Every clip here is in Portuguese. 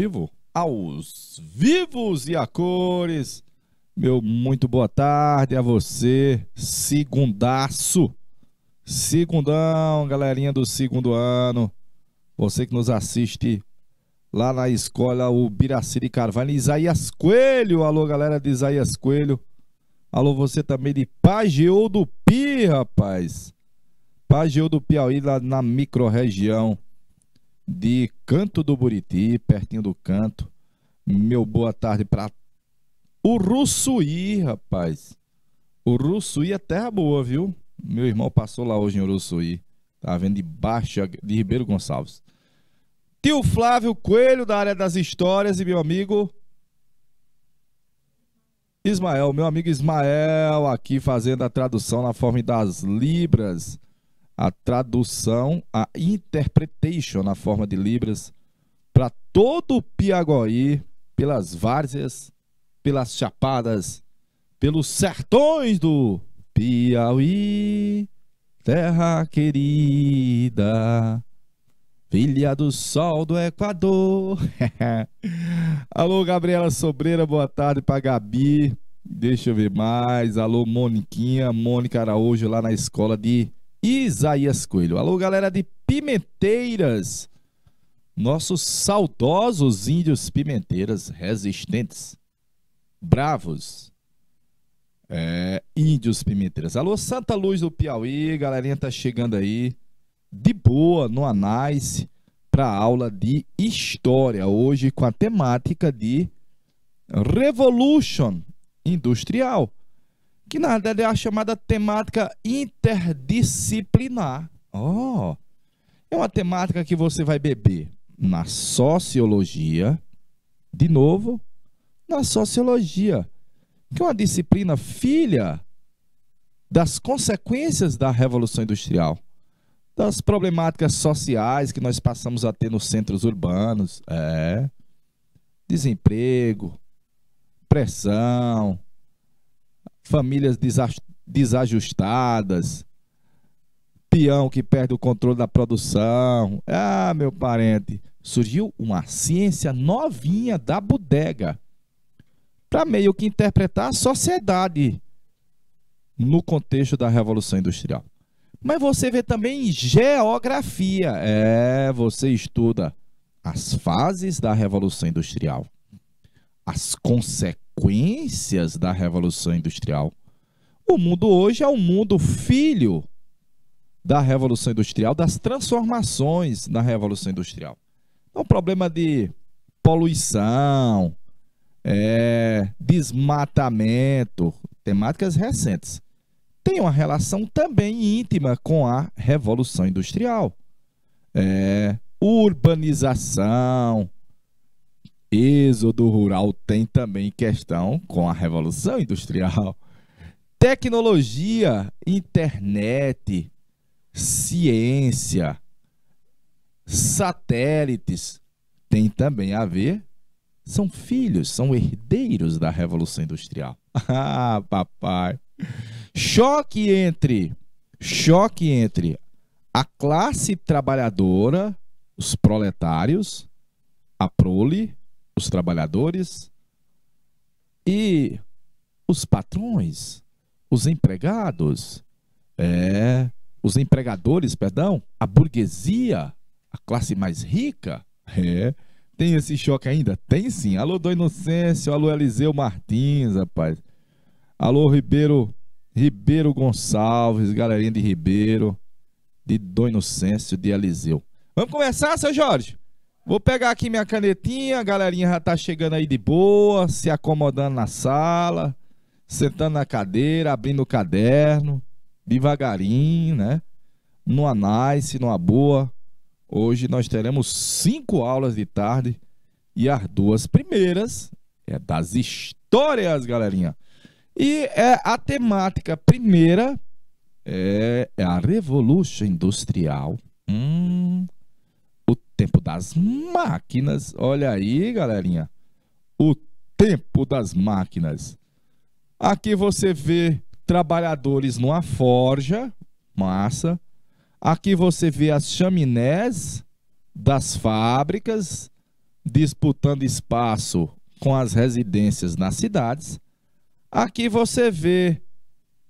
vivo, aos vivos e a cores. Meu muito boa tarde a você, segundaço, segundão, galerinha do segundo ano, você que nos assiste lá na escola, o Biraci de Carvalho, Isaías Coelho, alô galera de Isaías Coelho, alô você também de Pajeú do Pi, rapaz, Pajeú do Piauí, lá na micro-região de Canto do Buriti, pertinho do Canto. Meu boa tarde para Uruçuí, rapaz. Uruçuí é terra boa, viu? Meu irmão passou lá hoje em Uruçuí. Tá vendo de Baixa de Ribeiro Gonçalves. Tio Flávio Coelho, da área das histórias, e meu amigo Ismael, meu amigo Ismael, aqui fazendo a tradução na forma das libras. A tradução, a interpretation na forma de libras para todo o Piauí, pelas várzeas, pelas chapadas, pelos sertões do Piauí, terra querida, filha do sol do Equador. Alô, Gabriela Sobreira, boa tarde para Gabi. Deixa eu ver mais. Alô, Moniquinha, Mônica Araújo, lá na escola de Isaías Coelho. Alô, galera de Pimenteiras, nossos saudosos índios pimenteiras, resistentes, bravos, índios pimenteiras. Alô, Santa Luz do Piauí, galerinha tá chegando aí, de boa, no Anais, para aula de História, hoje com a temática de Revolution Industrial, que na verdade é a chamada temática interdisciplinar. É uma temática que você vai beber na sociologia, de novo, na sociologia, que é uma disciplina filha das consequências da Revolução Industrial, das problemáticas sociais que nós passamos a ter nos centros urbanos, desemprego, pressão, famílias desajustadas, peão que perde o controle da produção. Meu parente, surgiu uma ciência novinha da bodega para meio que interpretar a sociedade no contexto da Revolução Industrial. Mas você vê também geografia. Você estuda as fases da Revolução Industrial, as consequências da Revolução Industrial. O mundo hoje é um mundo filho da Revolução Industrial, das transformações na Revolução Industrial. Então, problema de poluição, desmatamento, temáticas recentes, tem uma relação também íntima com a Revolução Industrial. Urbanização, êxodo rural tem também questão com a Revolução Industrial. Tecnologia, internet, ciência, satélites, tem também a ver, são filhos, são herdeiros da Revolução Industrial. Papai. Choque entre a classe trabalhadora, os proletários, a prole, os trabalhadores, e os patrões, os empregados, os empregadores, perdão, a burguesia, a classe mais rica. Tem esse choque ainda? Tem sim. Alô, Dom Inocêncio, alô, Eliseu Martins, rapaz. Alô, Ribeiro Gonçalves, galerinha de Ribeiro, de Dom Inocêncio, de Eliseu. Vamos conversar, seu Jorge? Vou pegar aqui minha canetinha, a galerinha já tá chegando aí de boa, se acomodando na sala, sentando na cadeira, abrindo o caderno, devagarinho, né? No Anais, numa boa. Hoje nós teremos 5 aulas de tarde e as 2 primeiras é das histórias, galerinha. E a temática primeira é a Revolução Industrial. O tempo das máquinas. Olha aí, galerinha. O tempo das máquinas. Aqui você vê trabalhadores numa forja, massa. Aqui você vê as chaminés das fábricas, disputando espaço com as residências nas cidades. Aqui você vê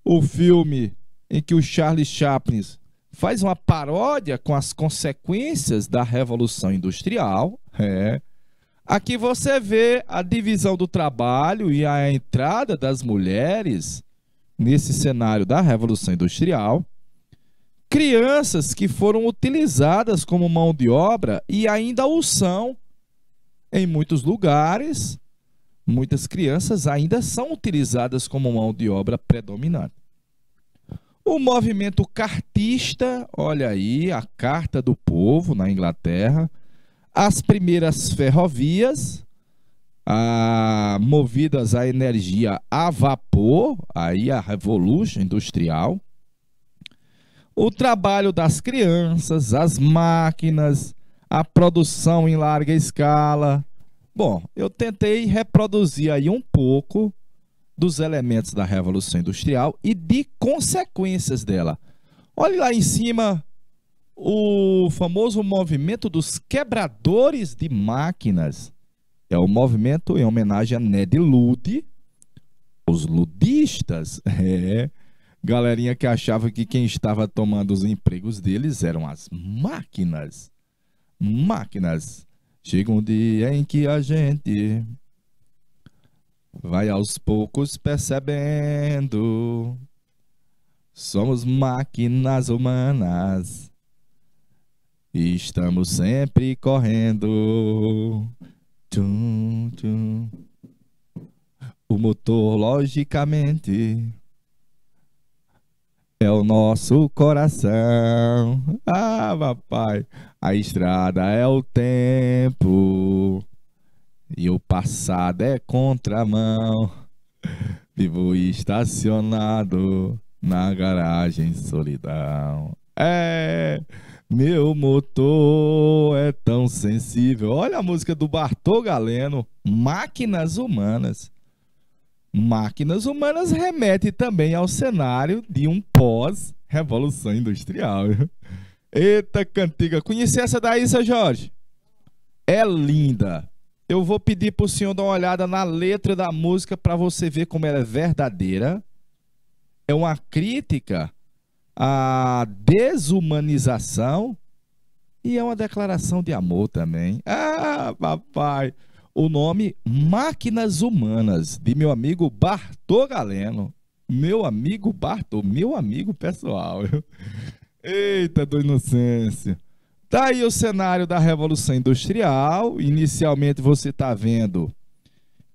o filme em que o Charlie Chaplin faz uma paródia com as consequências da Revolução Industrial. Aqui você vê a divisão do trabalho e a entrada das mulheres nesse cenário da Revolução Industrial. Crianças que foram utilizadas como mão de obra e ainda o são em muitos lugares. Muitas crianças ainda são utilizadas como mão de obra predominante. O movimento cartista, olha aí, a Carta do Povo na Inglaterra. As primeiras ferrovias, movidas a energia a vapor, aí a Revolução Industrial. O trabalho das crianças, as máquinas, a produção em larga escala. Bom, eu tentei reproduzir aí um pouco dos elementos da Revolução Industrial e de consequências dela. Olhe lá em cima o famoso movimento dos quebradores de máquinas. É o movimento em homenagem a Ned Ludd, os ludistas, galerinha que achava que quem estava tomando os empregos deles eram as máquinas. Máquinas. Chega um dia em que a gente vai aos poucos percebendo, somos máquinas humanas e estamos sempre correndo. Tchum, tchum. O motor, logicamente, é o nosso coração. Ah, papai, a estrada é o tempo e o passado é contramão. Vivo estacionado na garagem solidão. Meu motor é tão sensível. Olha a música do Bartô Galeno, Máquinas Humanas. Máquinas Humanas remete também ao cenário de um pós-revolução industrial. Eita cantiga, conheci essa daí, seu Jorge? É linda. Eu vou pedir para o senhor dar uma olhada na letra da música para você ver como ela é verdadeira. É uma crítica à desumanização e é uma declaração de amor também. Ah, papai! O nome Máquinas Humanas, de meu amigo Bartô Galeno. Meu amigo Bartô, meu amigo pessoal. Eita, do inocência. Tá aí o cenário da Revolução Industrial. Inicialmente você está vendo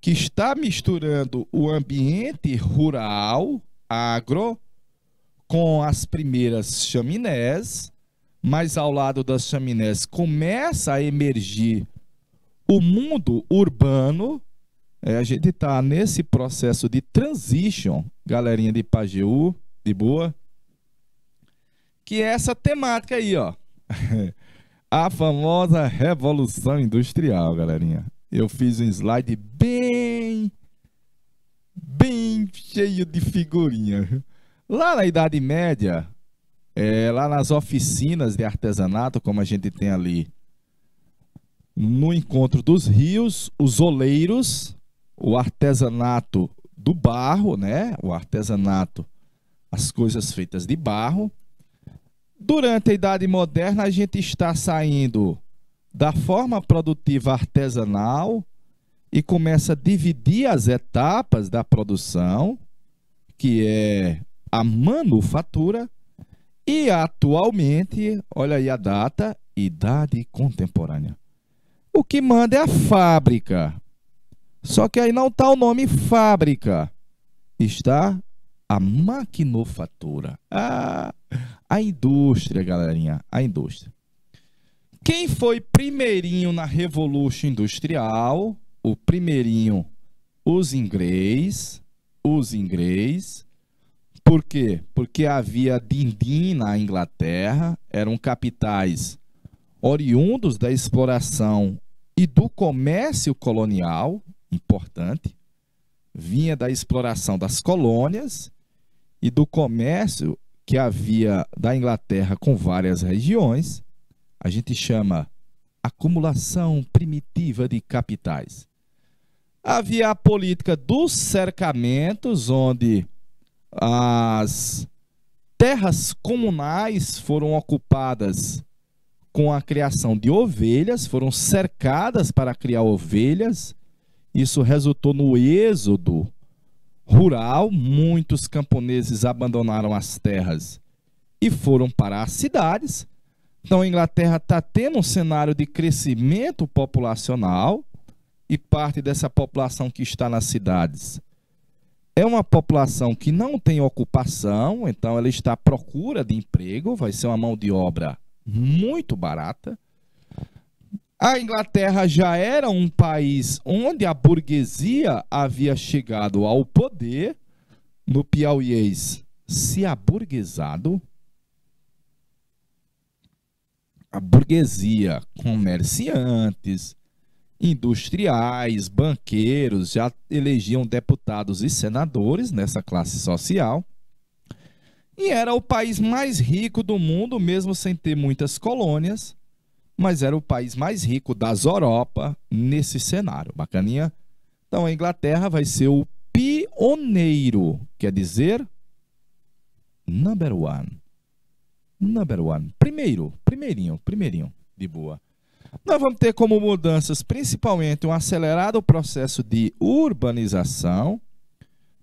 que está misturando o ambiente rural, agro, com as primeiras chaminés, mas ao lado das chaminés começa a emergir o mundo urbano. A gente está nesse processo de transition, galerinha de Pajeú, de boa, que é essa temática aí, ó. A famosa Revolução Industrial, galerinha. Eu fiz um slide bem cheio de figurinha. Lá na Idade Média, lá nas oficinas de artesanato, como a gente tem ali, no encontro dos rios, os oleiros, o artesanato do barro, né? O artesanato, as coisas feitas de barro. Durante a Idade Moderna, a gente está saindo da forma produtiva artesanal e começa a dividir as etapas da produção, que é a manufatura, e atualmente, olha aí a data, Idade Contemporânea. O que manda é a fábrica. Só que aí não está o nome fábrica. Está a maquinofatura. A indústria, galerinha. A indústria. Quem foi primeirinho na Revolução Industrial? O primeirinho, os ingleses. Os ingleses. Por quê? Porque havia din-din na Inglaterra. Eram capitais oriundos da exploração e do comércio colonial, importante, vinha da exploração das colônias e do comércio que havia da Inglaterra com várias regiões. A gente chama acumulação primitiva de capitais. Havia a política dos cercamentos, onde as terras comunais foram ocupadas com a criação de ovelhas, foram cercadas para criar ovelhas. Isso resultou no êxodo rural. Muitos camponeses abandonaram as terras e foram para as cidades. Então a Inglaterra está tendo um cenário de crescimento populacional, e parte dessa população que está nas cidades é uma população que não tem ocupação, então ela está à procura de emprego, vai ser uma mão de obra muito barata. A Inglaterra já era um país onde a burguesia havia chegado ao poder, no piauiês, se aburguesado. A burguesia, comerciantes, industriais, banqueiros, já elegiam deputados e senadores nessa classe social. E era o país mais rico do mundo, mesmo sem ter muitas colônias, mas era o país mais rico das Europa nesse cenário. Bacaninha? Então a Inglaterra vai ser o pioneiro, quer dizer, number one. Number one. Primeirinho, de boa. Nós vamos ter como mudanças principalmente um acelerado processo de urbanização.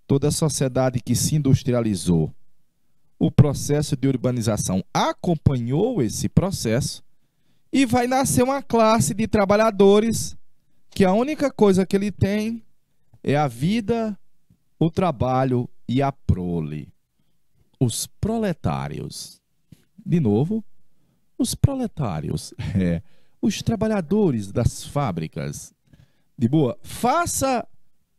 Toda a sociedade que se industrializou, o processo de urbanização acompanhou esse processo, e vai nascer uma classe de trabalhadores que a única coisa que ele tem é a vida, o trabalho e a prole. Os proletários. De novo, os proletários. Os trabalhadores das fábricas. De boa, faça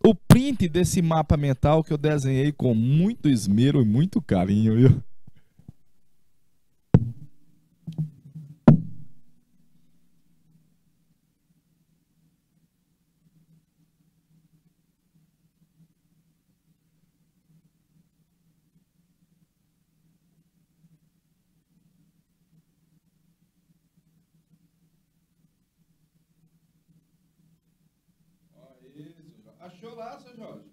o print desse mapa mental que eu desenhei com muito esmero e muito carinho, viu? Achou lá, seu Jorge?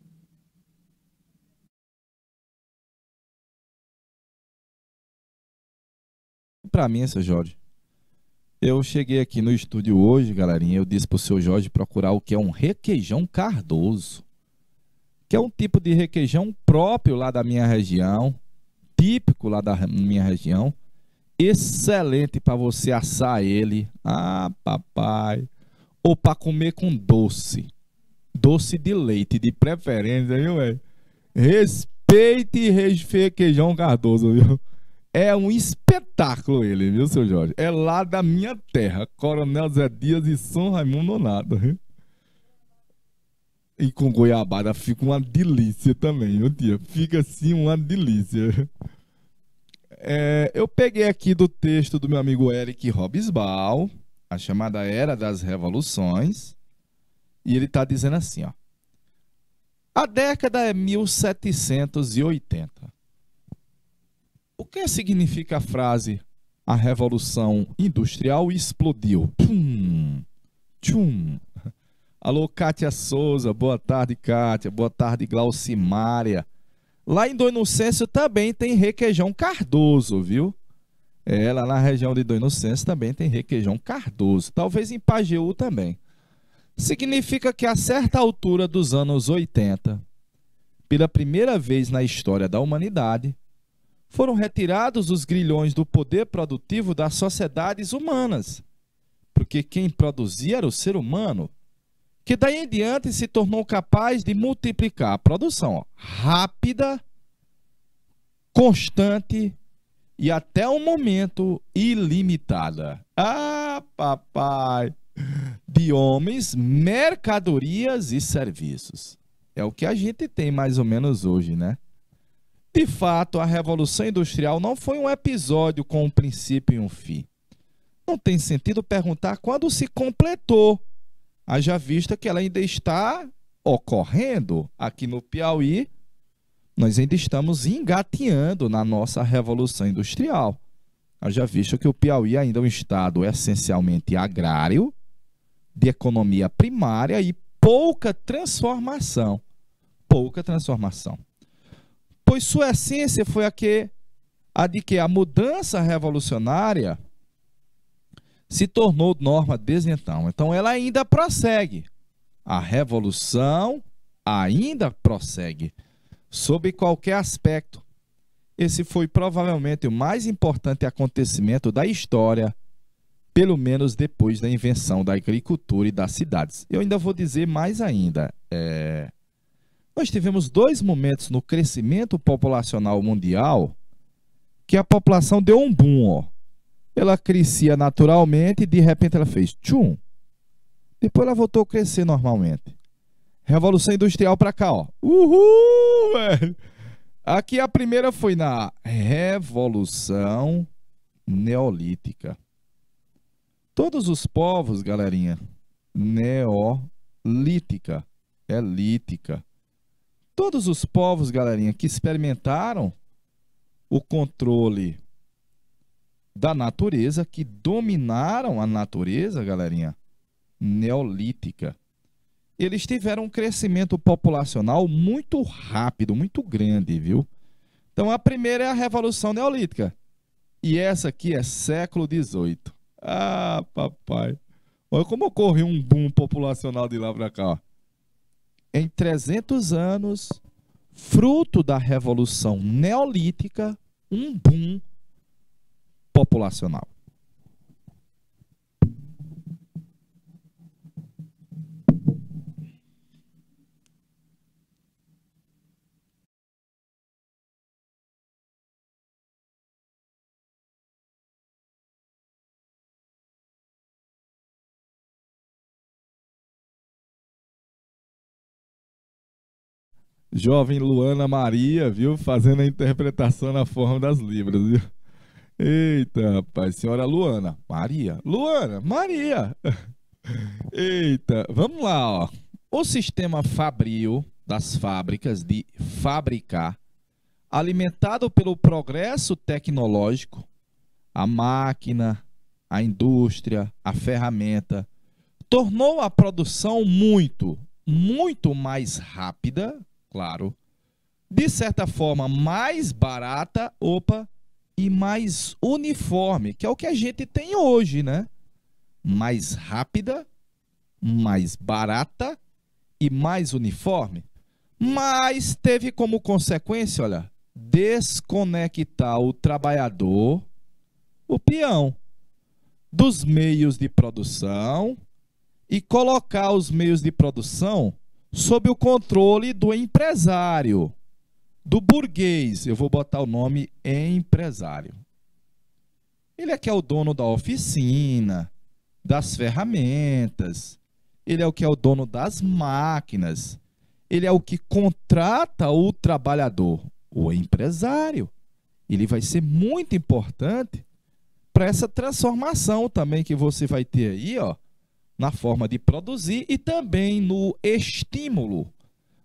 Para mim, seu Jorge, eu cheguei aqui no estúdio hoje, galerinha, eu disse pro seu Jorge procurar o que é um requeijão cardoso, que é um tipo de requeijão próprio lá da minha região, típico lá da minha região, excelente para você assar ele, papai, ou para comer com doce de leite, de preferência, viu, velho? Respeite requeijão cardoso, viu? É um espetáculo ele, viu, seu Jorge? É lá da minha terra, Coronel Zé Dias e São Raimundo Nonato, viu? E com goiabada fica uma delícia também, viu, tia? Fica assim uma delícia. Eu peguei aqui do texto do meu amigo Eric Hobsbawm, a chamada Era das Revoluções, e ele está dizendo assim, ó. A década é 1780. O que significa a frase a Revolução Industrial explodiu? Tchum, tchum. Alô, Kátia Souza, boa tarde, Kátia. Boa tarde, Glaucimária. Lá em Dom Inocêncio também tem requeijão cardoso, viu? Lá na região de Dom Inocêncio também tem requeijão cardoso. Talvez em Pajeú também. Significa que a certa altura dos anos 80, pela primeira vez na história da humanidade, foram retirados os grilhões do poder produtivo das sociedades humanas, porque quem produzia era o ser humano, que daí em diante se tornou capaz de multiplicar a produção rápida, constante e até o momento ilimitada. Papai! De homens, mercadorias e serviços. É o que a gente tem mais ou menos hoje, né? De fato, a Revolução Industrial não foi um episódio com um princípio e um fim. Não tem sentido perguntar quando se completou, haja vista que ela ainda está ocorrendo. Aqui no Piauí, nós ainda estamos engateando na nossa Revolução Industrial. Haja visto que o Piauí ainda é um estado essencialmente agrário, de economia primária e pouca transformação. Pouca transformação. Pois sua essência foi a de que a mudança revolucionária se tornou norma desde então. Então ela ainda prossegue. A revolução ainda prossegue, sob qualquer aspecto. Esse foi provavelmente o mais importante acontecimento da história, pelo menos depois da invenção da agricultura e das cidades. Eu ainda vou dizer mais ainda. Nós tivemos dois momentos no crescimento populacional mundial que a população deu um boom, ó. Ela crescia naturalmente e de repente ela fez tchum. Depois ela voltou a crescer normalmente. Revolução Industrial para cá, ó. Uhul, velho! Aqui a primeira foi na Revolução Neolítica. Todos os povos, galerinha, neolítica, é lítica. Todos os povos, galerinha, que experimentaram o controle da natureza, que dominaram a natureza, galerinha, neolítica, eles tiveram um crescimento populacional muito rápido, muito grande, viu? Então a primeira é a Revolução Neolítica. E essa aqui é século XVIII. Ah, papai. Olha como ocorreu um boom populacional de lá para cá, ó. Em 300 anos, fruto da Revolução Neolítica, um boom populacional. Jovem Luana Maria, viu? Fazendo a interpretação na forma das Libras, viu? Eita, rapaz. Senhora Luana Maria. Luana Maria. Eita, vamos lá, ó. O sistema fabril das fábricas de fabricar, alimentado pelo progresso tecnológico, a máquina, a indústria, a ferramenta, tornou a produção muito mais rápida, claro, de certa forma mais barata, e mais uniforme, que é o que a gente tem hoje, né? Mais rápida, mais barata e mais uniforme. Mas teve como consequência, olha, desconectar o trabalhador, o peão, dos meios de produção e colocar os meios de produção sob o controle do empresário, do burguês. Eu vou botar o nome empresário. Ele é que é o dono da oficina, das ferramentas, ele é o que é o dono das máquinas, ele é o que contrata o trabalhador, o empresário. Ele vai ser muito importante para essa transformação também que você vai ter aí, ó, na forma de produzir e também no estímulo,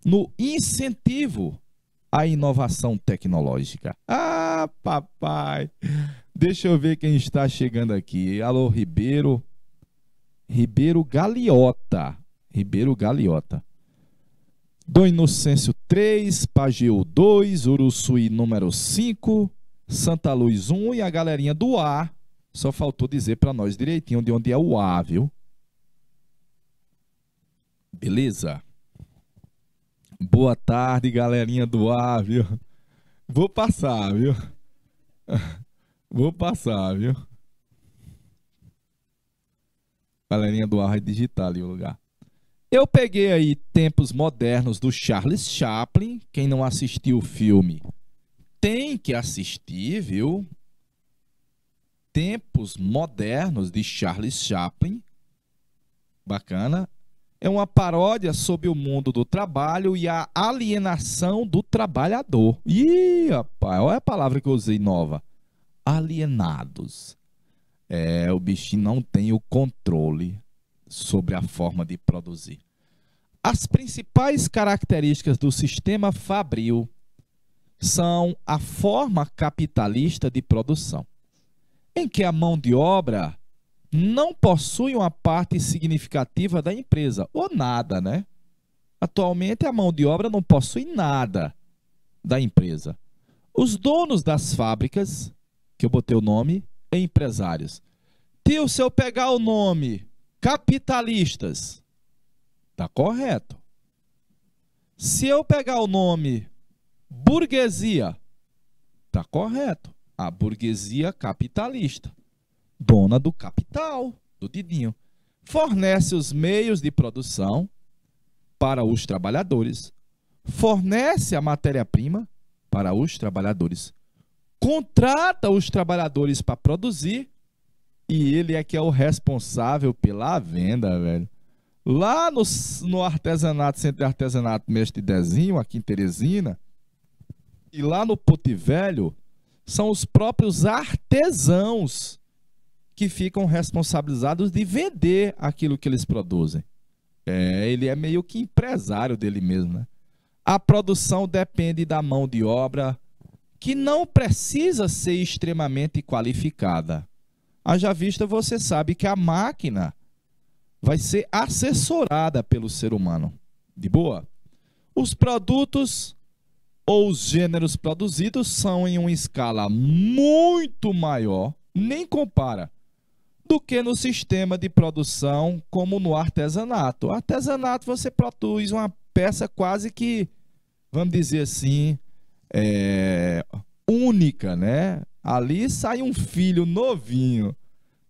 no incentivo à inovação tecnológica. Ah, papai! Deixa eu ver quem está chegando aqui. Alô, Ribeiro. Ribeiro Galiota. Ribeiro Galiota. Dom Inocêncio 3, Pajeú 2, Uruçuí número 5, Santa Luz 1 e a galerinha do A. Só faltou dizer para nós direitinho de onde é o A, viu? Beleza? Boa tarde, galerinha do A, viu? Vou passar, viu? Vou passar, viu? Galerinha do A vai digitar ali o lugar. Eu peguei aí Tempos Modernos do Charles Chaplin. Quem não assistiu o filme tem que assistir, viu? Tempos Modernos de Charles Chaplin. Bacana. É uma paródia sobre o mundo do trabalho e a alienação do trabalhador. Ih, rapaz, olha a palavra que eu usei nova. Alienados. O bichinho não tem o controle sobre a forma de produzir. As principais características do sistema fabril são a forma capitalista de produção. em que a mão de obra não possui uma parte significativa da empresa, ou nada, né? Atualmente, a mão de obra não possui nada da empresa. Os donos das fábricas, que eu botei o nome, empresários. Tio, se eu pegar o nome capitalistas, tá correto. Se eu pegar o nome burguesia, tá correto. A burguesia capitalista, dona do capital, do Didinho, fornece os meios de produção para os trabalhadores, fornece a matéria-prima para os trabalhadores, contrata os trabalhadores para produzir e ele é que é o responsável pela venda, velho. Lá no artesanato, Centro de Artesanato Mestre Dezinho, aqui em Teresina, e lá no Porto Velho, são os próprios artesãos que ficam responsabilizados de vender aquilo que eles produzem. Ele é meio que empresário dele mesmo, né? A produção depende da mão de obra, que não precisa ser extremamente qualificada. Haja vista, você sabe que a máquina vai ser assessorada pelo ser humano. De boa? Os produtos ou os gêneros produzidos são em uma escala muito maior, nem compara, do que no sistema de produção como no artesanato. O artesanato você produz uma peça quase que, vamos dizer assim, única, né? Ali sai um filho novinho.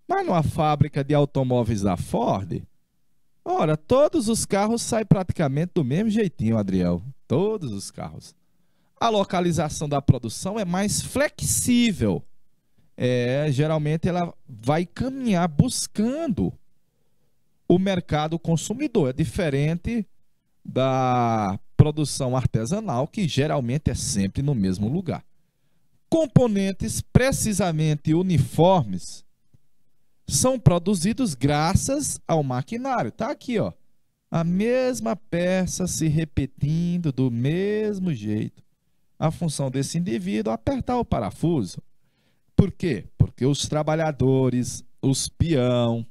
Mas numa fábrica de automóveis da Ford, ora, todos os carros saem praticamente do mesmo jeitinho, Adriel. Todos os carros. A localização da produção é mais flexível. Geralmente ela vai caminhar buscando o mercado consumidor. É diferente da produção artesanal, que geralmente é sempre no mesmo lugar. Componentes precisamente uniformes são produzidos graças ao maquinário. Tá aqui, ó. A mesma peça se repetindo do mesmo jeito. A função desse indivíduo é apertar o parafuso. Por quê? Porque os trabalhadores, os peão,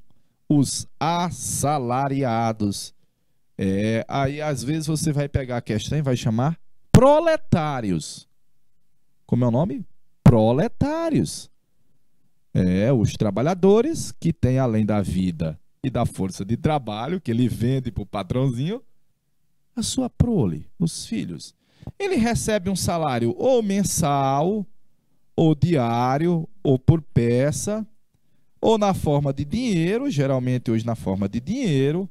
os assalariados, aí às vezes você vai pegar a questão e vai chamar proletários. Como é o nome? Proletários. Os trabalhadores que têm, além da vida e da força de trabalho, que ele vende para o patrãozinho, a sua prole, os filhos. Ele recebe um salário ou mensal, ou diário, ou por peça, ou na forma de dinheiro, geralmente hoje na forma de dinheiro,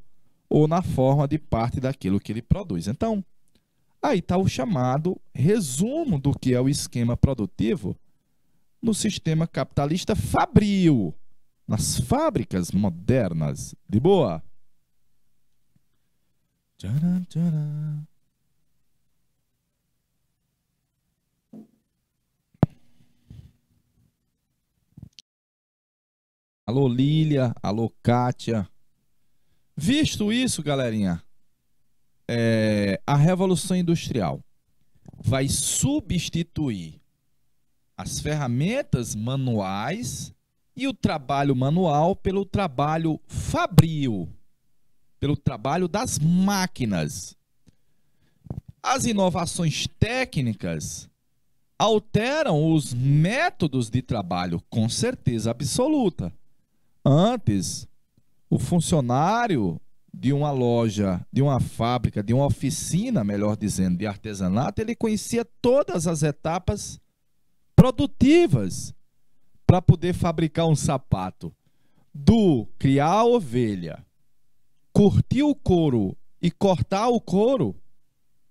ou na forma de parte daquilo que ele produz. Então, aí está o chamado resumo do que é o esquema produtivo no sistema capitalista fabril, nas fábricas modernas. De boa? Tcharam, tcharam. Alô, Lília. Alô, Kátia. Visto isso, galerinha, a Revolução Industrial vai substituir as ferramentas manuais e o trabalho manual pelo trabalho fabril, pelo trabalho das máquinas. As inovações técnicas alteram os métodos de trabalho, com certeza absoluta. Antes, o funcionário de uma loja, de uma fábrica, de uma oficina, melhor dizendo, de artesanato, ele conhecia todas as etapas produtivas para poder fabricar um sapato. Do criar a ovelha, curtir o couro e cortar o couro,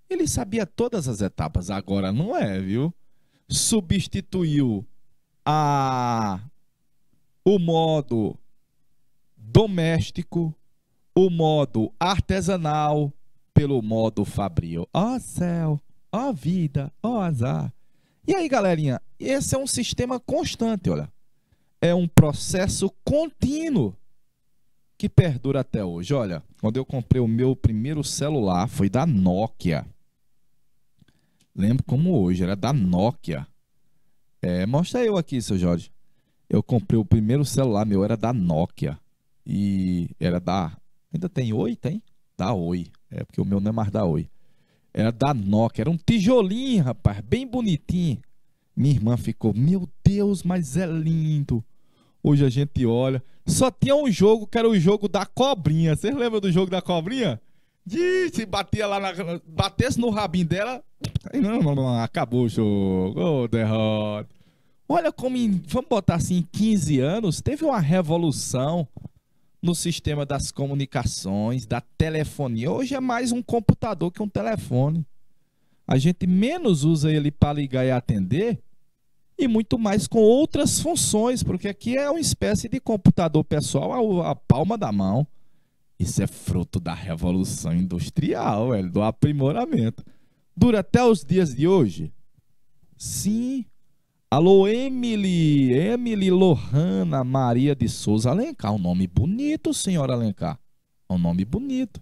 ele sabia todas as etapas. Agora não é, viu? Substituiu o modo doméstico, o modo artesanal pelo modo fabril. Ó céu, ó vida, ó azar. E aí, galerinha, esse é um sistema constante, olha. É um processo contínuo que perdura até hoje. Olha, quando eu comprei o meu primeiro celular, foi da Nokia. Lembro como hoje, era da Nokia. Mostra eu aqui, seu Jorge. Eu comprei o primeiro celular meu, era da Nokia. E era da. Ainda tem Oi? Tem? Da Oi. É porque o meu não é mais da Oi. Era da Nokia. Era um tijolinho, rapaz. Bem bonitinho. Minha irmã ficou, meu Deus, mas é lindo. Hoje a gente olha. Só tinha um jogo que era o jogo da cobrinha. Vocês lembram do jogo da cobrinha? Se batia lá batesse no rabinho dela. Acabou o jogo. Ô, derrota. Olha como, vamos botar assim, em 15 anos, teve uma revolução no sistema das comunicações, da telefonia. Hoje é mais um computador que um telefone. A gente menos usa ele para ligar e atender e muito mais com outras funções, porque aqui é uma espécie de computador pessoal a palma da mão. Isso é fruto da revolução industrial, velho, do aprimoramento. Dura até os dias de hoje? Sim. Alô, Emily Lohana Maria de Souza Alencar. Um nome bonito, senhora Alencar. Um nome bonito.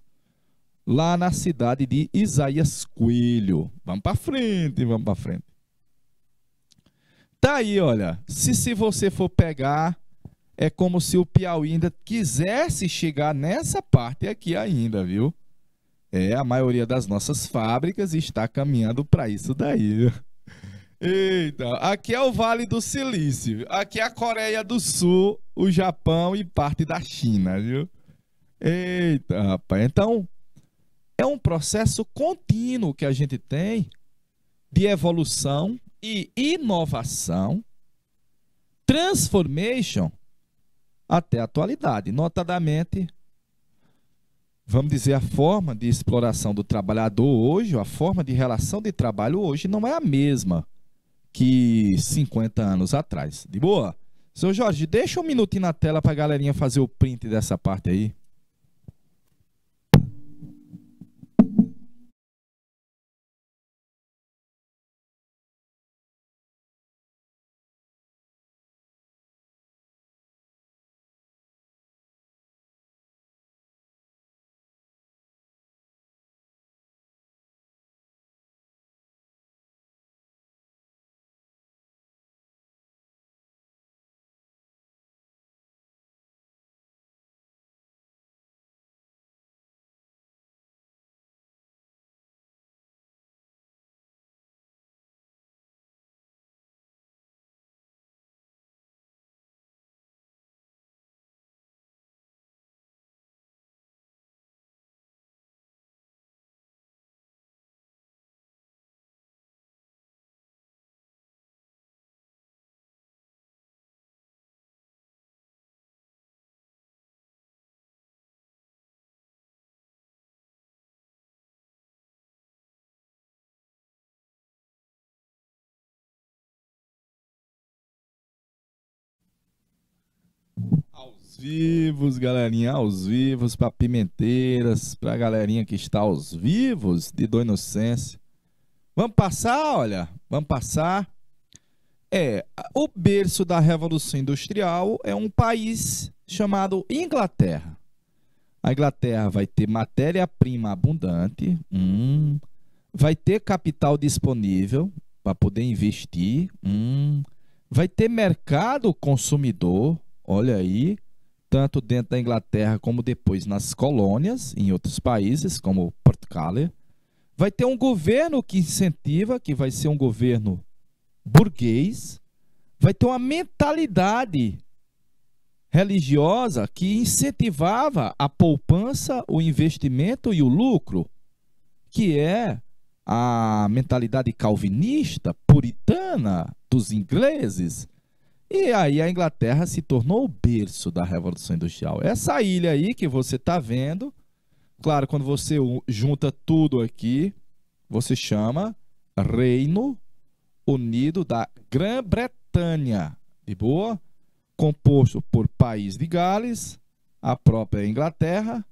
Lá na cidade de Isaías Coelho. Vamos para frente, vamos para frente. Tá aí, olha. Se você for pegar, é como se o Piauí ainda quisesse chegar nessa parte aqui ainda, viu? A maioria das nossas fábricas está caminhando para isso daí. Eita, aqui é o Vale do Silício, aqui é a Coreia do Sul, o Japão e parte da China, viu? Eita, rapaz, então é um processo contínuo que a gente tem de evolução e inovação, transformation até a atualidade, notadamente, vamos dizer, a forma de exploração do trabalhador hoje, a forma de relação de trabalho hoje não é a mesma que 50 anos atrás. De boa? Seu Jorge, deixa um minutinho na tela para a galerinha fazer o print dessa parte aí. Aos vivos, galerinha, aos vivos, para pimenteiras, para a galerinha que está aos vivos de Dom Inocêncio. Vamos passar, olha, vamos passar. O berço da Revolução Industrial é um país chamado Inglaterra. A Inglaterra vai ter matéria-prima abundante, vai ter capital disponível para poder investir, vai ter mercado consumidor, olha aí, tanto dentro da Inglaterra como depois nas colônias, em outros países, como Portugal. Vai ter um governo que incentiva, que vai ser um governo burguês, vai ter uma mentalidade religiosa que incentivava a poupança, o investimento e o lucro, que é a mentalidade calvinista, puritana dos ingleses. E aí a Inglaterra se tornou o berço da Revolução Industrial. Essa ilha aí que você está vendo, claro, quando você junta tudo aqui, você chama Reino Unido da Grã-Bretanha, de boa? Composto por País de Gales, a própria Inglaterra,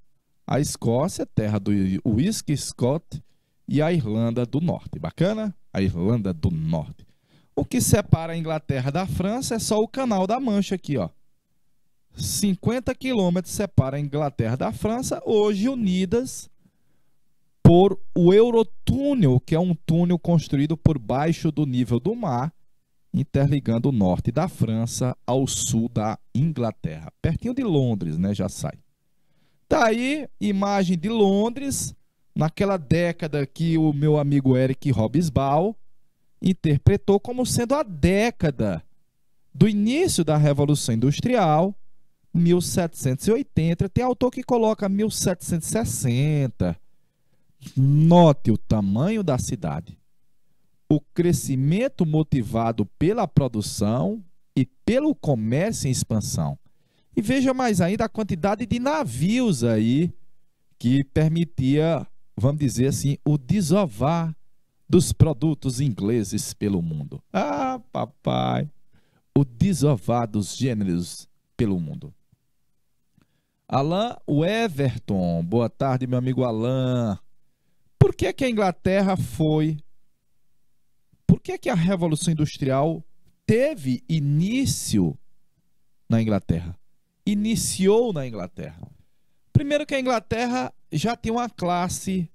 a Escócia, terra do whisky Scott, e a Irlanda do Norte. Bacana? A Irlanda do Norte. O que separa a Inglaterra da França é só o Canal da Mancha aqui, ó. 50 quilômetros separa a Inglaterra da França, hoje unidas por o Eurotúnel, que é um túnel construído por baixo do nível do mar interligando o norte da França ao sul da Inglaterra. Pertinho de Londres, né? Já sai. Tá aí, imagem de Londres, naquela década que o meu amigo Eric Hobsbawm interpretou como sendo a década do início da Revolução Industrial, 1780. Tem autor que coloca 1760. Note o tamanho da cidade. O crescimento motivado pela produção e pelo comércio em expansão. E veja mais ainda a quantidade de navios aí que permitia, vamos dizer assim, o desovar dos produtos ingleses pelo mundo. Ah, papai! O desovar dos gêneros pelo mundo. Alain Everton, boa tarde, meu amigo Alain. Por que que a Inglaterra foi... Por que que a Revolução Industrial teve início na Inglaterra? Iniciou na Inglaterra. Primeiro que a Inglaterra já tem uma classe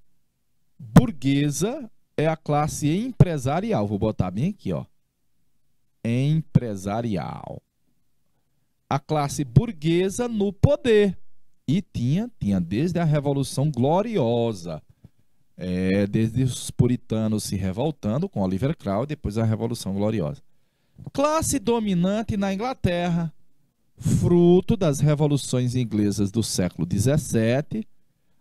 burguesa, é a classe empresarial. Vou botar bem aqui, ó. Empresarial. A classe burguesa no poder. E tinha desde a Revolução Gloriosa. Desde os puritanos se revoltando com Oliver Cromwell, depois a Revolução Gloriosa. Classe dominante na Inglaterra, fruto das revoluções inglesas do século XVII,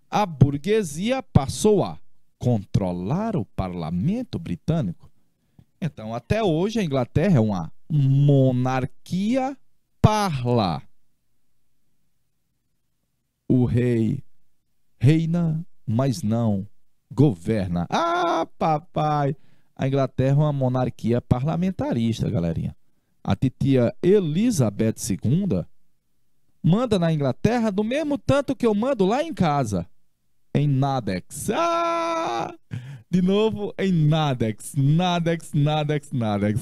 a burguesia passou a controlar o parlamento britânico. Então, até hoje, a Inglaterra é uma monarquia parla. O rei reina, mas não governa. Ah, papai! A Inglaterra é uma monarquia parlamentarista, galerinha. A titia Elizabeth II manda na Inglaterra do mesmo tanto que eu mando lá em casa. Em Nadex. Ah! De novo em Nadex. Nadex, Nadex, Nadex.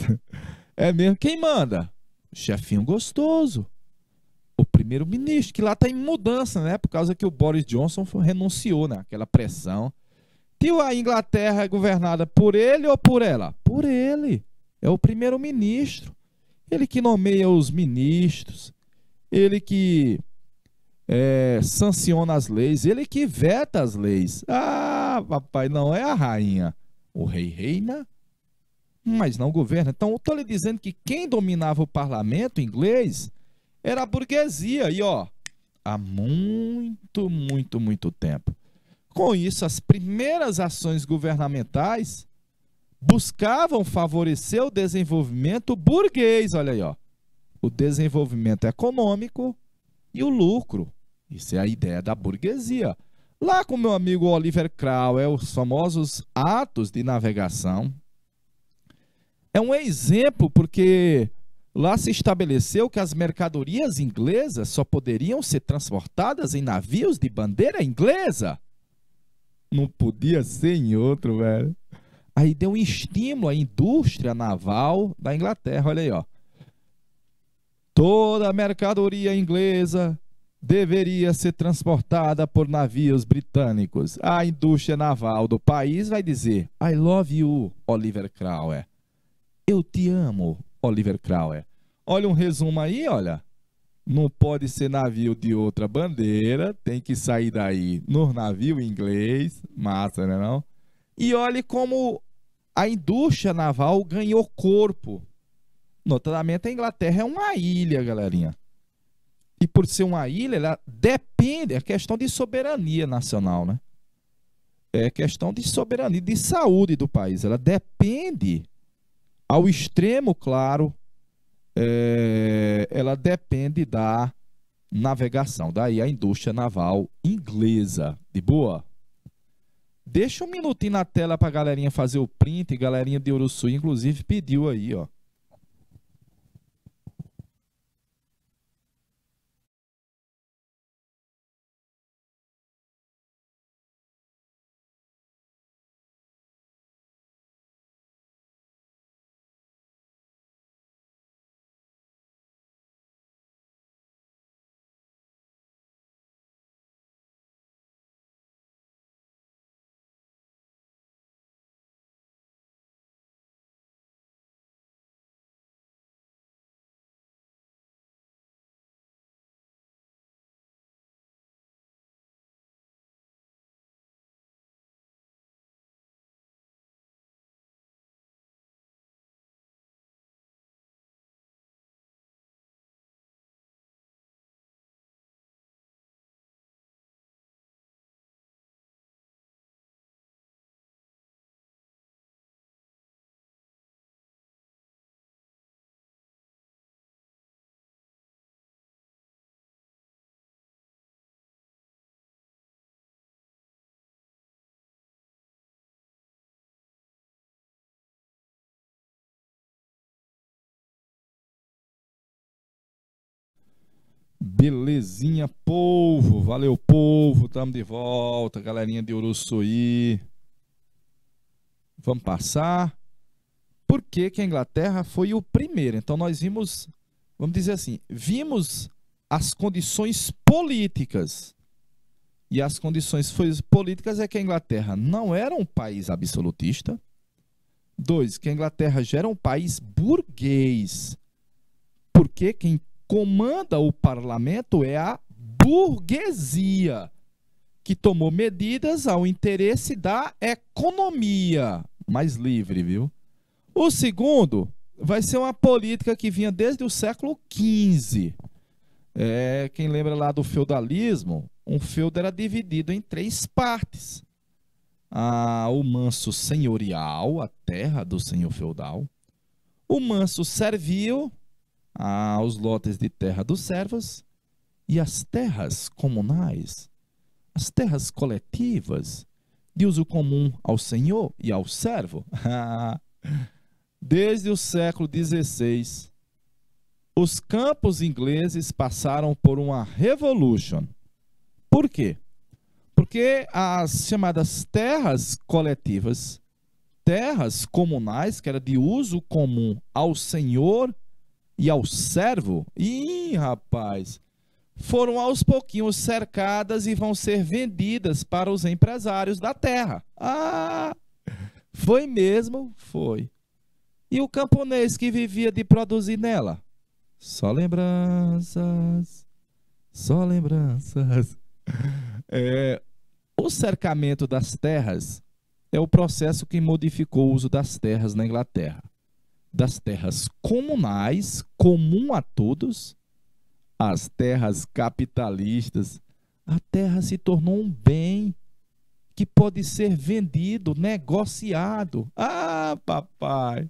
É mesmo. Quem manda? O chefinho gostoso. O primeiro-ministro, que lá está em mudança, né? Por causa que o Boris Johnson renunciou, né? Aquela pressão. E a Inglaterra é governada por ele ou por ela? Por ele. É o primeiro-ministro. Ele que nomeia os ministros. Ele que sanciona as leis. Ele que veta as leis. Ah, papai, não é a rainha. O rei reina, mas não governa. Então, eu estou lhe dizendo que quem dominava o parlamento inglês era a burguesia. E, ó, há muito, muito, muito tempo. Com isso, as primeiras ações governamentais buscavam favorecer o desenvolvimento burguês, olha aí, ó. O desenvolvimento econômico e o lucro. Isso é a ideia da burguesia. Lá com meu amigo Oliver Cromwell, os famosos atos de navegação. É um exemplo porque lá se estabeleceu que as mercadorias inglesas só poderiam ser transportadas em navios de bandeira inglesa. Não podia ser em outro, velho. Aí deu um estímulo à indústria naval da Inglaterra. Olha aí, ó. Toda a mercadoria inglesa deveria ser transportada por navios britânicos. A indústria naval do país vai dizer: I love you, Oliver Cromwell. Eu te amo, Oliver Cromwell. Olha um resumo aí, olha. Não pode ser navio de outra bandeira, tem que sair daí no navio inglês, massa, né não? E olhe como a indústria naval ganhou corpo. Notadamente, a Inglaterra é uma ilha, galerinha. E por ser uma ilha, ela depende, é questão de soberania nacional, né? É questão de soberania, de saúde do país. Ela depende ao extremo, claro, ela depende da navegação. Daí a indústria naval inglesa. De boa? Deixa um minutinho na tela para a galerinha fazer o print. Galerinha de Uruçu, inclusive, pediu aí, ó. Belezinha, povo. Valeu, povo. Tamo de volta, galerinha de Uruçuí. Vamos passar. Por que que a Inglaterra foi o primeiro? Então nós vimos, vamos dizer assim, vimos as condições políticas. E as condições políticas é que a Inglaterra não era um país absolutista. Dois, que a Inglaterra já era um país burguês. Porque quem comanda o parlamento é a burguesia, que tomou medidas ao interesse da economia mais livre, viu? O segundo vai ser uma política que vinha desde o século XV. Quem lembra lá do feudalismo, um feudo era dividido em três partes. O manso senhorial, a terra do senhor feudal. O manso servil, os lotes de terra dos servos. E as terras comunais, as terras coletivas, de uso comum ao senhor e ao servo. Desde o século XVI, os campos ingleses passaram por uma revolution. Por quê? Porque as chamadas terras coletivas, terras comunais, que era de uso comum ao senhor e ao servo, rapaz, foram aos pouquinhos cercadas e vão ser vendidas para os empresários da terra. Foi mesmo? Foi. E o camponês que vivia de produzir nela? Só lembranças, só lembranças. O cercamento das terras é o processo que modificou o uso das terras na Inglaterra. Das terras comunais, comum a todos, as terras capitalistas. A terra se tornou um bem que pode ser vendido, negociado. Papai!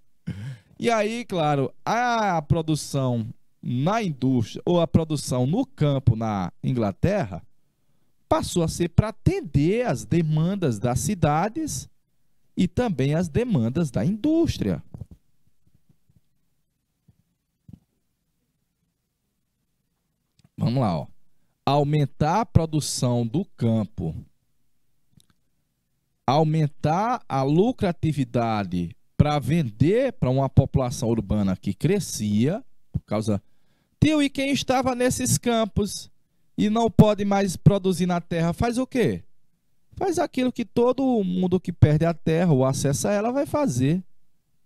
E aí, claro, a produção na indústria ou a produção no campo na Inglaterra passou a ser para atender as demandas das cidades e também as demandas da indústria. Vamos lá, ó. Aumentar a produção do campo, aumentar a lucratividade para vender para uma população urbana que crescia, por causa... Tio, e quem estava nesses campos e não pode mais produzir na terra, faz o quê? Faz aquilo que todo mundo que perde a terra ou acesso a ela vai fazer.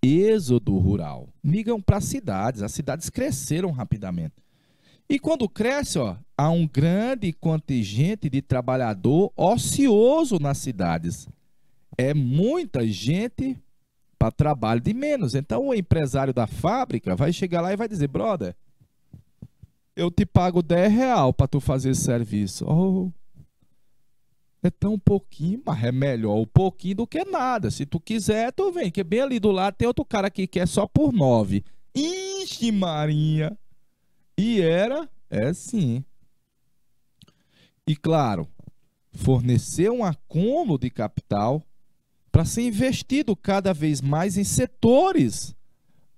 Êxodo rural. Migram para as cidades cresceram rapidamente. E quando cresce, há um grande contingente de trabalhador ocioso nas cidades. É muita gente para trabalho de menos. Então o empresário da fábrica vai chegar lá e vai dizer: brother, eu te pago R$10 para tu fazer esse serviço. É tão pouquinho, mas é melhor o pouquinho do que nada. Se tu quiser, tu vem, que bem ali do lado tem outro cara aqui que é só por 9. Ixi, Marinha! E sim. E claro, fornecer um acúmulo de capital para ser investido cada vez mais em setores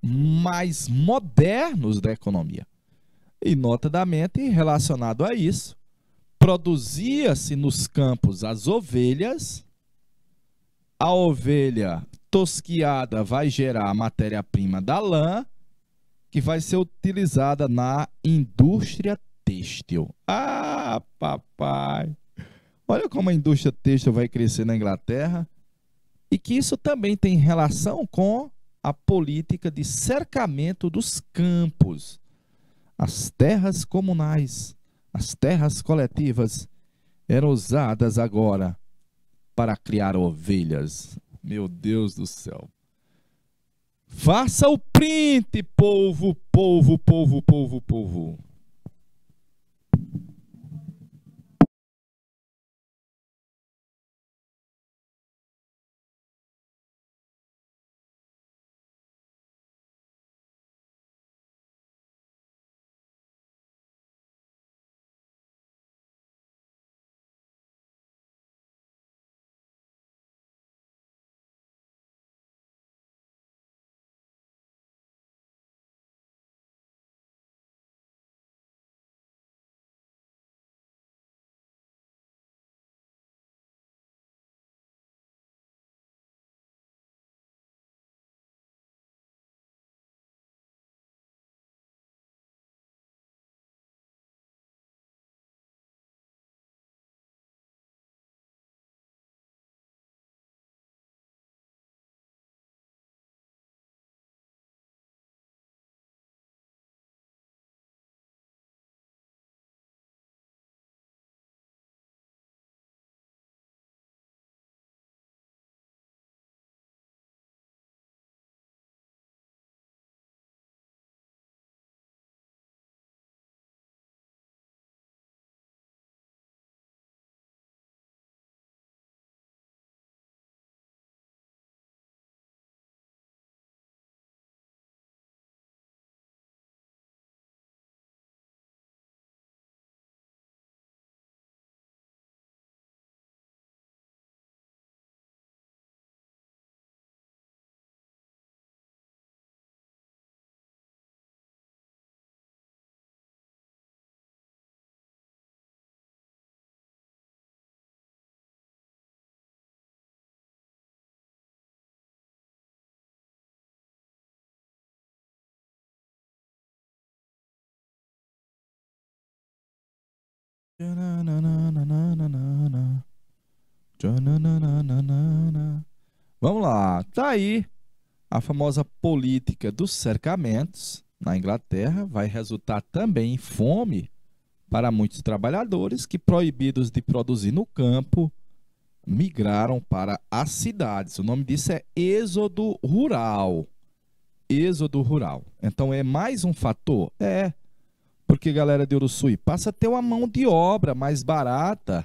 mais modernos da economia. E notadamente relacionado a isso, produzia-se nos campos as ovelhas, a ovelha tosquiada vai gerar a matéria-prima da lã, que vai ser utilizada na indústria têxtil. Papai! Olha como a indústria têxtil vai crescer na Inglaterra e que isso também tem relação com a política de cercamento dos campos. As terras comunais, as terras coletivas eram usadas agora para criar ovelhas. Meu Deus do céu. Faça o print, povo, povo, povo, povo, povo. Vamos lá, tá aí a famosa política dos cercamentos na Inglaterra, vai resultar também em fome para muitos trabalhadores que, proibidos de produzir no campo, migraram para as cidades. O nome disso é êxodo rural. Êxodo rural. Então é mais um fator? É, porque, galera de Uruçuí, passa a ter uma mão de obra mais barata,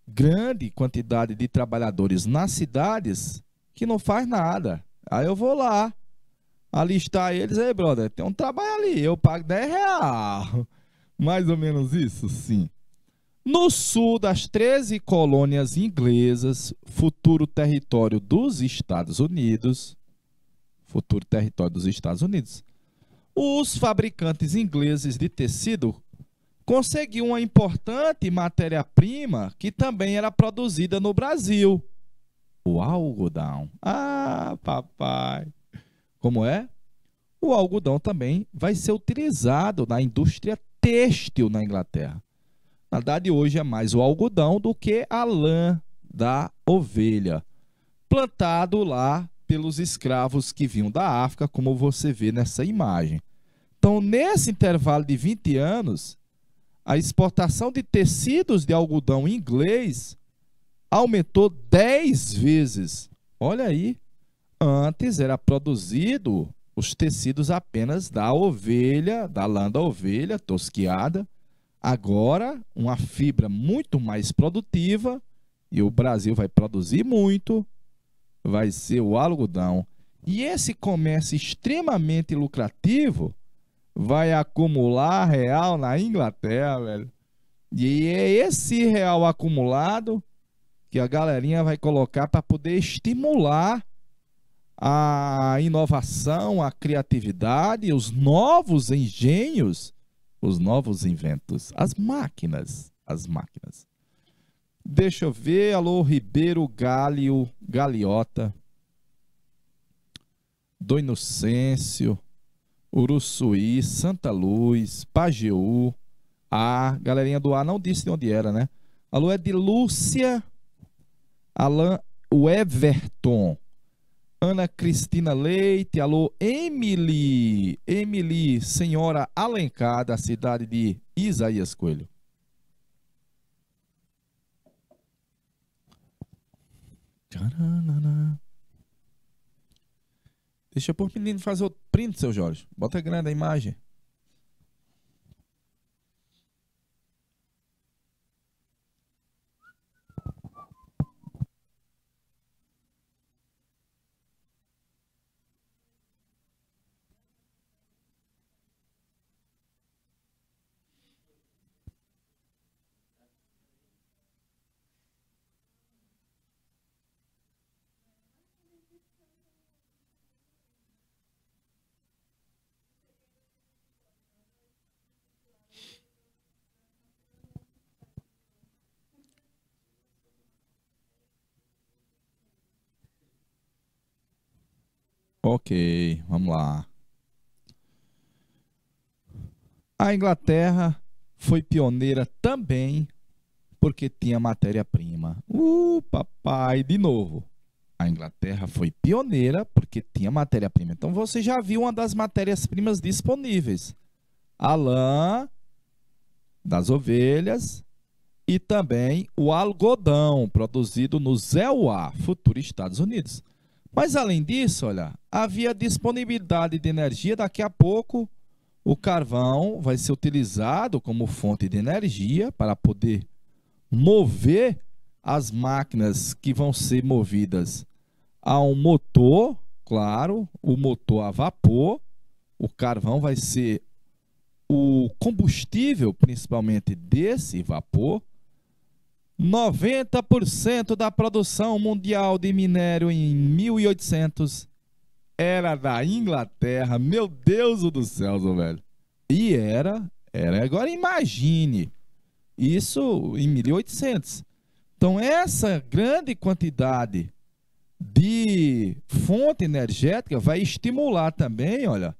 grande quantidade de trabalhadores nas cidades que não faz nada. Aí eu vou lá alistar eles, aí, brother, tem um trabalho ali, eu pago R$10. Mais ou menos isso, sim. No sul das 13 colônias inglesas, futuro território dos Estados Unidos, os fabricantes ingleses de tecido conseguiu uma importante matéria-prima que também era produzida no Brasil. O algodão. Ah, papai. Como é? O algodão também vai ser utilizado na indústria têxtil na Inglaterra. Na verdade, hoje é mais o algodão do que a lã da ovelha, plantado lá pelos escravos que vinham da África, como você vê nessa imagem. Então, nesse intervalo de 20 anos, a exportação de tecidos de algodão inglês aumentou 10 vezes. Olha aí, antes era produzido os tecidos apenas da ovelha, da lã da ovelha tosquiada. Agora, uma fibra muito mais produtiva, e o Brasil vai produzir muito, vai ser o algodão. E esse comércio extremamente lucrativo vai acumular real na Inglaterra, velho. E é esse real acumulado que a galerinha vai colocar para poder estimular a inovação, a criatividade, os novos engenhos, os novos inventos, as máquinas. Deixa eu ver, alô, Ribeiro, Galho, Galiota, do Inocêncio, Uruçuí, Santa Luz, Pajeú. A galerinha do A não disse de onde era, né? Alô, é de Lúcia, Alan, o Everton, Ana Cristina Leite, alô, Emily, senhora Alencar, da cidade de Isaías Coelho. Deixa pro menino fazer o print, seu Jorge. Bota grande a imagem. Ok, vamos lá. A Inglaterra foi pioneira também porque tinha matéria-prima. Papai, de novo. A Inglaterra foi pioneira porque tinha matéria-prima. Então você já viu uma das matérias-primas disponíveis. A lã das ovelhas e também o algodão produzido no ZEUA, futuro Estados Unidos. Mas além disso, olha, havia disponibilidade de energia. Daqui a pouco o carvão vai ser utilizado como fonte de energia para poder mover as máquinas que vão ser movidas a um motor, claro, o motor a vapor. O carvão vai ser o combustível, principalmente desse vapor. 90% da produção mundial de minério em 1800 era da Inglaterra. Meu Deus do céu, velho. E era. Agora imagine isso em 1800. Então essa grande quantidade de fonte energética vai estimular também, olha,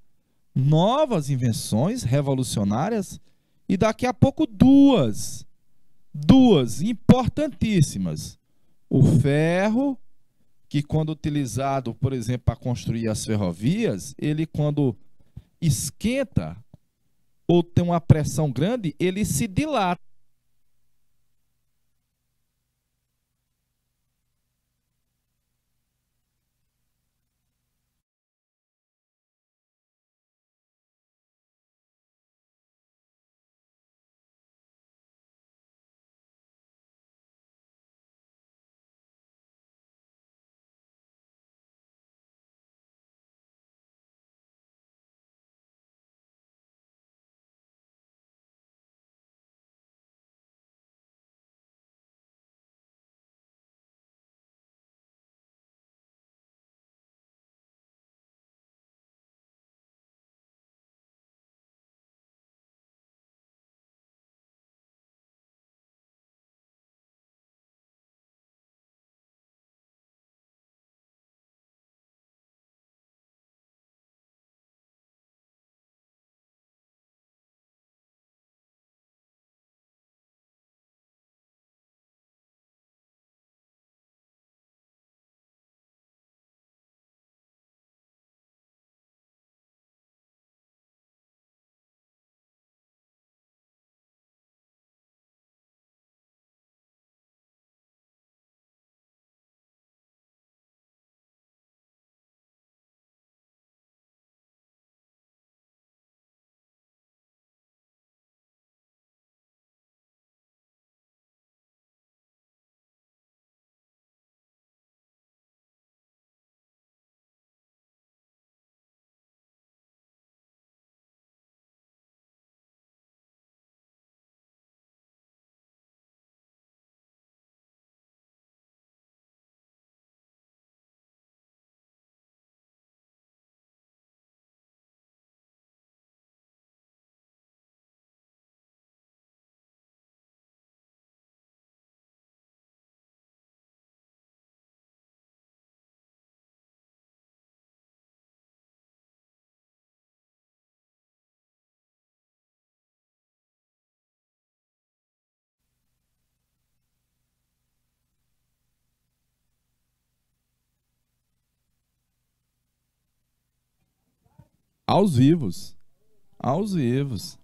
novas invenções revolucionárias, e daqui a pouco duas Duas importantíssimas. O ferro, que quando utilizado, por exemplo, para construir as ferrovias, ele quando esquenta ou tem uma pressão grande, ele se dilata. Aos vivos. Aos vivos.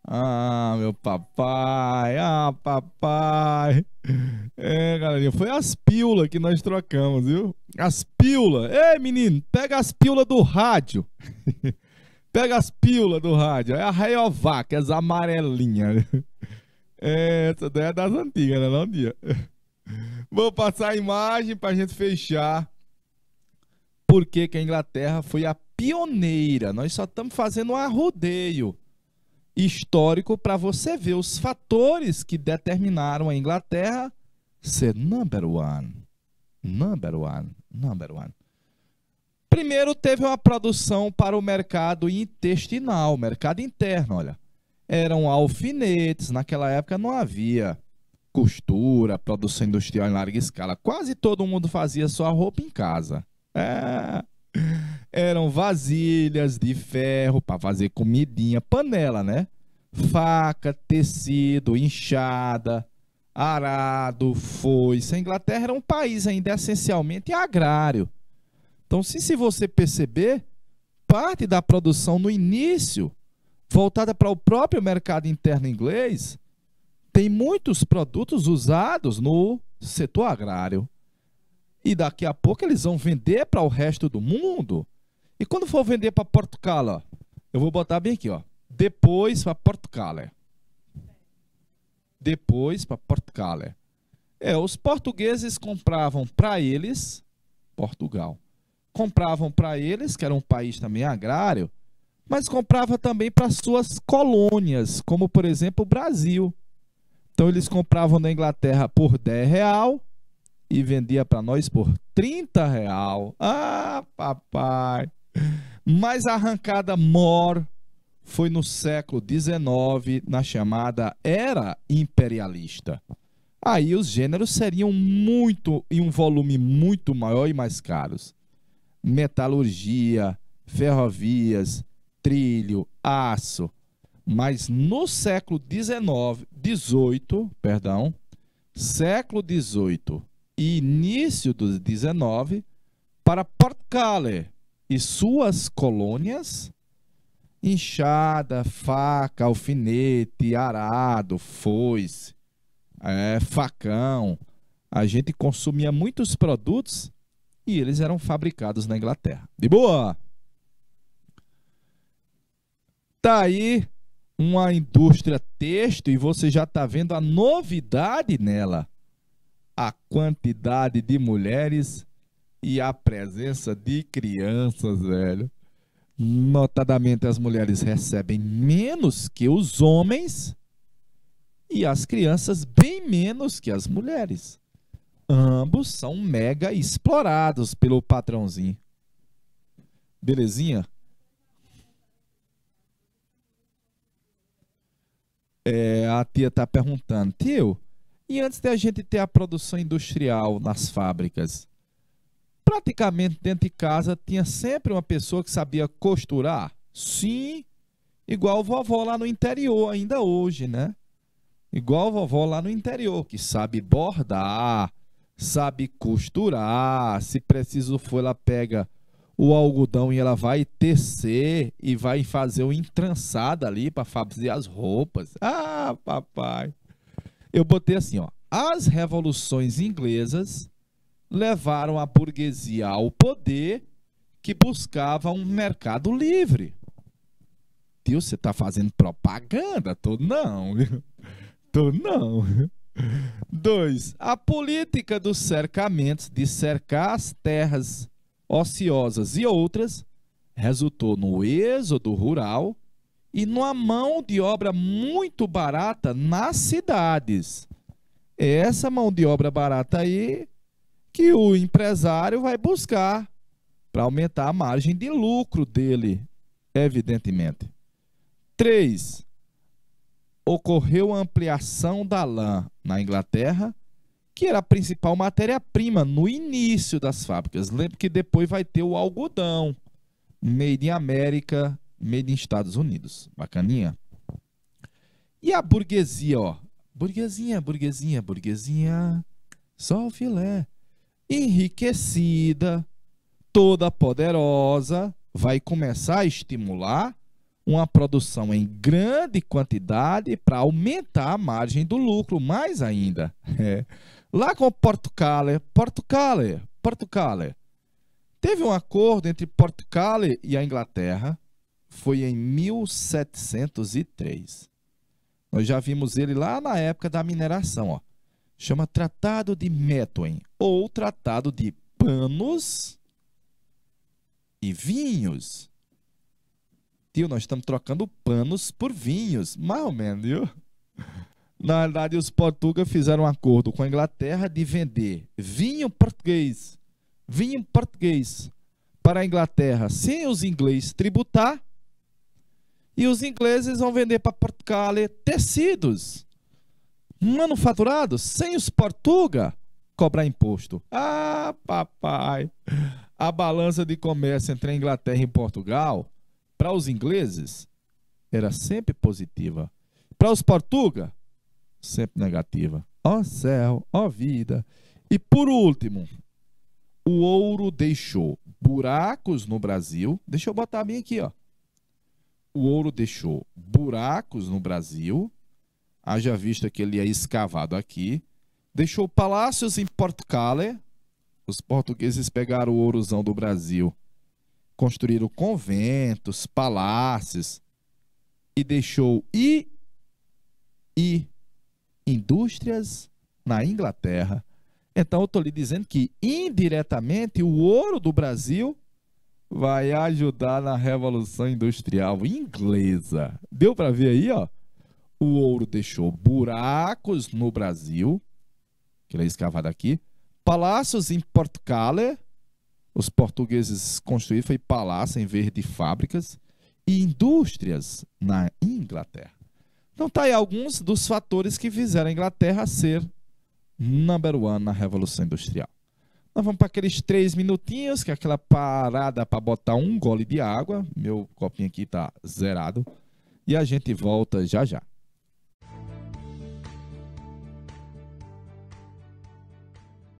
Ah, meu papai. Ah, papai. É, galerinha, foi as pílulas que nós trocamos, viu? As pílulas. Ei, menino, pega as pílulas do rádio. Pega as pílulas do rádio. É a Rayovac, as amarelinhas. É, essa daí é das antigas, né, não, dia? Vou passar a imagem pra gente fechar. Por que que a Inglaterra foi a pioneira? Nós só estamos fazendo um arrodeio histórico para você ver os fatores que determinaram a Inglaterra ser number one. Number one. Number one. Primeiro, teve uma produção para o mercado intestinal, mercado interno, olha. Eram alfinetes, naquela época não havia costura, produção industrial em larga escala. Quase todo mundo fazia sua roupa em casa. É. Eram vasilhas de ferro para fazer comidinha, panela, né? Faca, tecido, enxada, arado, foice. A Inglaterra era um país ainda essencialmente agrário. Então, se você perceber, parte da produção no início, voltada para o próprio mercado interno inglês, tem muitos produtos usados no setor agrário. E daqui a pouco eles vão vender para o resto do mundo. E quando for vender para Portugal, ó, eu vou botar bem aqui, ó. Depois para Portugal. Depois para Portugal. Os portugueses compravam para eles, Portugal. Compravam para eles, que era um país também agrário, mas comprava também para suas colônias, como por exemplo o Brasil. Então eles compravam na Inglaterra por R$10 e vendia para nós por R$30. Ah, papai! Mas a arrancada maior foi no século XIX, na chamada Era Imperialista. Aí os gêneros seriam muito, em um volume muito maior e mais caros. Metalurgia, ferrovias, trilho, aço. Mas no século século XVIII e início do XIX, para Portugal e suas colônias, enxada, faca, alfinete, arado, foice, facão. A gente consumia muitos produtos e eles eram fabricados na Inglaterra. De boa! Tá aí uma indústria têxtil e você já está vendo a novidade nela. A quantidade de mulheres e a presença de crianças, velho. Notadamente, as mulheres recebem menos que os homens e as crianças bem menos que as mulheres. Ambos são mega explorados pelo patrãozinho. Belezinha? A tia está perguntando, tio, e antes da gente ter a produção industrial nas fábricas, praticamente dentro de casa tinha sempre uma pessoa que sabia costurar? Sim, igual vovó lá no interior ainda hoje, né? Igual vovó lá no interior, que sabe bordar, sabe costurar, se preciso for, ela pega o algodão e ela vai tecer e vai fazer o entrançado ali para fazer as roupas. Ah, papai! Eu botei assim, ó. As revoluções inglesas levaram a burguesia ao poder que buscava um mercado livre. Tio, você está fazendo propaganda? Tô não. Tô não. 2. A política dos cercamentos, de cercar as terras ociosas e outras, resultou no êxodo rural e numa mão de obra muito barata nas cidades. Essa mão de obra barata aí que o empresário vai buscar para aumentar a margem de lucro dele, evidentemente. 3. Ocorreu a ampliação da lã na Inglaterra, que era a principal matéria-prima no início das fábricas. Lembra que depois vai ter o algodão, made in América, made in Estados Unidos. Bacaninha? E a burguesia, ó. Burguesinha, burguesinha, burguesinha, só o filé. Enriquecida, toda poderosa, vai começar a estimular uma produção em grande quantidade para aumentar a margem do lucro mais ainda. Lá com Portugal, teve um acordo entre Portugal e a Inglaterra, foi em 1703. Nós já vimos ele lá na época da mineração, ó. Chama Tratado de Methuen, ou Tratado de Panos e Vinhos. Tio, nós estamos trocando panos por vinhos, mais ou menos, viu? Na verdade, os portugueses fizeram um acordo com a Inglaterra de vender vinho português para a Inglaterra sem os ingleses tributar, e os ingleses vão vender para Portugal tecidos manufaturados sem os portugueses cobrar imposto. Ah, papai! A balança de comércio entre a Inglaterra e Portugal, para os ingleses, era sempre positiva. Para os portugueses, sempre negativa. Ó céu, ó vida. E por último, o ouro deixou buracos no Brasil. Deixa eu botar bem aqui, ó. O ouro deixou buracos no Brasil. Haja vista que ele é escavado aqui. Deixou palácios em Portugal. Os portugueses pegaram o ourozão do Brasil, construíram conventos, palácios, e deixou indústrias na Inglaterra. Então eu estou lhe dizendo que indiretamente o ouro do Brasil vai ajudar na Revolução Industrial Inglesa. Deu para ver aí, ó? O ouro deixou buracos no Brasil, que ele é escavado aqui, palácios em Portugal. Os portugueses construíram foi palácio em vez de fábricas, e indústrias na Inglaterra. Então tá aí alguns dos fatores que fizeram a Inglaterra ser number one na Revolução Industrial. Nós vamos para aqueles 3 minutinhos, que é aquela parada para botar um gole de água. Meu copinho aqui tá zerado. e a gente volta já já.